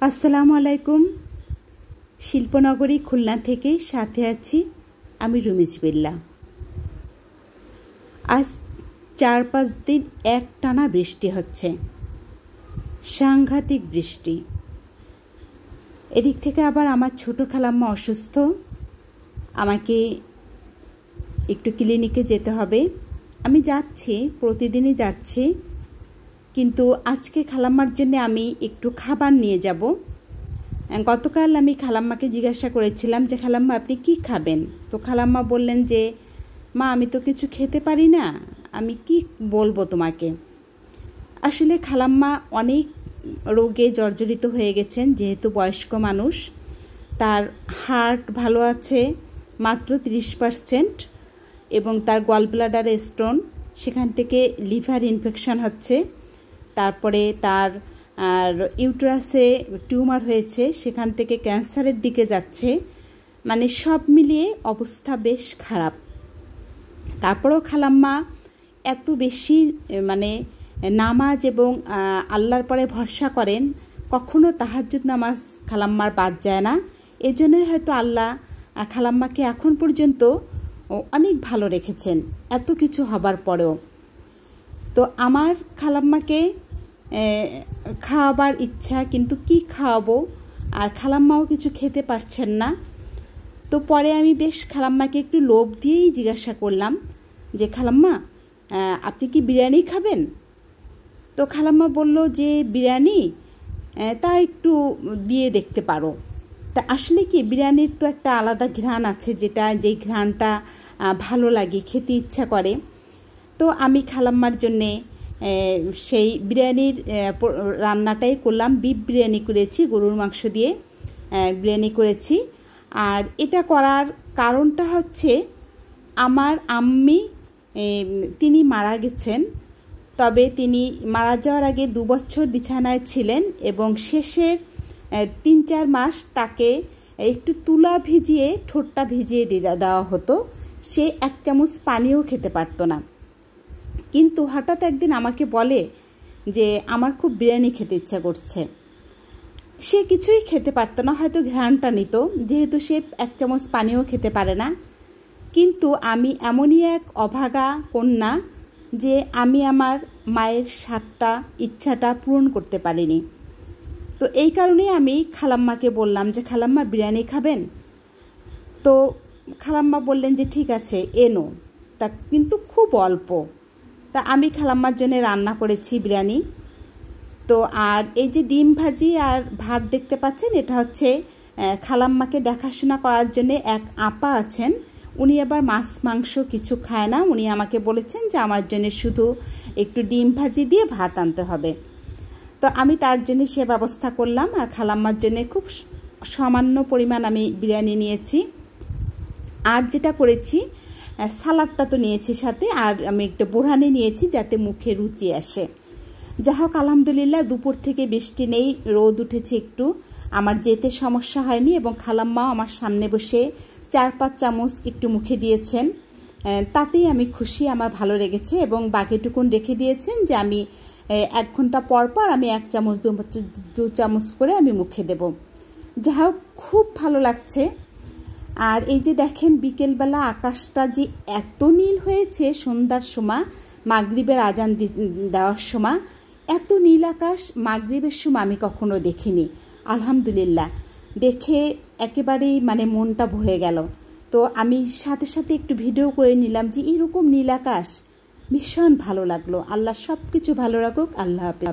আসসালামু আলাইকুম। শিল্পনগরী খুলনা থেকে সাথে আছি আমি রুমিজ বিল্লা। আজ ৪-৫ দিন একটানা বৃষ্টি হচ্ছে, সাংঘাতিক বৃষ্টি। এদিক থেকে আবার আমার ছোট খালাম্মা অসুস্থ, আমাকে একটু ক্লিনিকে যেতে হবে। আমি যাচ্ছি, প্রতিদিনই যাচ্ছি, কিন্তু আজকে খালাম্মার জন্য আমি একটু খাবার নিয়ে যাব। গতকাল আমি খালাম্মাকে জিজ্ঞাসা করেছিলাম যে খালাম্মা আপনি কি খাবেন, তো খালাম্মা বললেন যে মা আমি তো কিছু খেতে পারি না, আমি কি বলবো তোমাকে। আসলে খালাম্মা অনেক রোগে জর্জরিত হয়ে গেছেন, যেহেতু বয়স্ক মানুষ। তার হার্ট ভালো আছে মাত্র 30%, এবং তার গল ব্লাডারে স্টোন, সেখান থেকে লিভার ইনফেকশন হচ্ছে। তারপরে তার ইউটেরাসে টিউমার হয়েছে, সেখান থেকে ক্যান্সারের দিকে যাচ্ছে। মানে সব মিলিয়ে অবস্থা বেশ খারাপ। তারপরেও খালাম্মা এত বেশি নামাজ এবং আল্লাহর পরে ভরসা করেন, কখনো তাহাজ্জুদ নামাজ খালাম্মার বাদ যায় না। এজন্যই হয়তো আল্লাহ খালাম্মাকে এখন পর্যন্ত অনেক ভালো রেখেছেন, এত কিছু হবার পরেও। তো আমার খালাম্মাকে খাওয়াবার ইচ্ছা, কিন্তু কি খাওয়াবো, আর খালাম্মাও কিছু খেতে পারছেন না। তো পরে আমি বেশ খালাম্মাকে একটু লোভ দিয়েই জিজ্ঞাসা করলাম যে খালাম্মা আপনি কি বিরিয়ানি খাবেন? তো খালাম্মা বলল যে বিরিয়ানি তা একটু দিয়ে দেখতে পারো। তা আসলে কি বিরিয়ানির তো একটা আলাদা ঘ্রাণ আছে, যেই ঘ্রাণটা ভালো লাগে, খেতে ইচ্ছা করে। তো আমি খালাম্মার জন্যে সেই বিরিয়ানির রান্নাটাই করলাম। বিফ বিরিয়ানি করেছি, গরুর মাংস দিয়ে বিরিয়ানি করেছি। আর এটা করার কারণটা হচ্ছে আমার আম্মি তিনি মারা গেছেন, তবে তিনি মারা যাওয়ার আগে 2 বছর বিছানায় ছিলেন, এবং শেষের 3-4 মাস তাকে একটু তুলা ভিজিয়ে ঠোঁটটা ভিজিয়ে দেওয়া হতো। সে 1 চামচ পানিও খেতে পারতো না। কিন্তু হঠাৎ একদিন আমাকে বলে যে আমার খুব বিরিয়ানি খেতে ইচ্ছা করছে। সে কিছুই খেতে পারতো না, হয়তো ঘ্রাণটা নিত, যেহেতু সে 1 চামচ পানিও খেতে পারে না। কিন্তু আমি এমনই এক অভাগা কন্যা যে আমি আমার মায়ের ইচ্ছাটা পূরণ করতে পারিনি। তো এই কারণেই আমি খালাম্মাকে বললাম যে খালাম্মা বিরিয়ানি খাবেন? তো খালাম্মা বললেন যে ঠিক আছে এনো, তা কিন্তু খুব অল্প। তা আমি খালাম্মার জন্য রান্না করেছি বিরিয়ানি। তো আর এই যে ডিম ভাজি আর ভাত দেখতে পাচ্ছেন, এটা হচ্ছে খালাম্মাকে দেখাশোনা করার জন্য এক আপা আছেন। উনি আবার মাছ মাংস কিছু খায় না। উনি আমাকে বলেছেন যে আমার জন্য শুধু একটু ডিম ভাজি দিয়ে ভাত আনতে হবে। তো আমি তার জন্য সে ব্যবস্থা করলাম। আর খালাম্মার জন্য খুব সামান্য পরিমাণ আমি বিরিয়ানি নিয়েছি। আর যেটা করেছি, সালাডটা তো নিয়েছি সাথে, আর আমি একটু বোরহানি নিয়েছি যাতে মুখে রুচি আসে। যা হোক আলহামদুলিল্লাহ, দুপুর থেকে বৃষ্টি নেই, রোদ উঠেছে একটু, আমার যেতে সমস্যা হয়নি। এবং খালাম্মাও আমার সামনে বসে 4-5 চামচ একটু মুখে দিয়েছেন, তাতেই আমি খুশি, আমার ভালো লেগেছে। এবং বাকিটুকুন রেখে দিয়েছেন যে আমি 1 ঘন্টা পর পর আমি 1 চামচ 2 চামচ করে আমি মুখে দেব। যা হোক খুব ভালো লাগছে। আর এই যে দেখেন বিকেলবেলা আকাশটা যে এত নীল হয়েছে, সন্ধ্যার সময় মাগরিবের আজান দেওয়ার সময় এত নীল আকাশ মাগরিবের সময় আমি কখনো দেখিনি। আলহামদুলিল্লাহ, দেখে একেবারেই মনটা ভরে গেল। তো আমি সাথে সাথে একটু ভিডিও করে নিলাম যে এরকম নীল আকাশ, ভীষণ ভালো লাগলো। আল্লাহ সব কিছু ভালো রাখুক। আল্লাহ হাফেজ।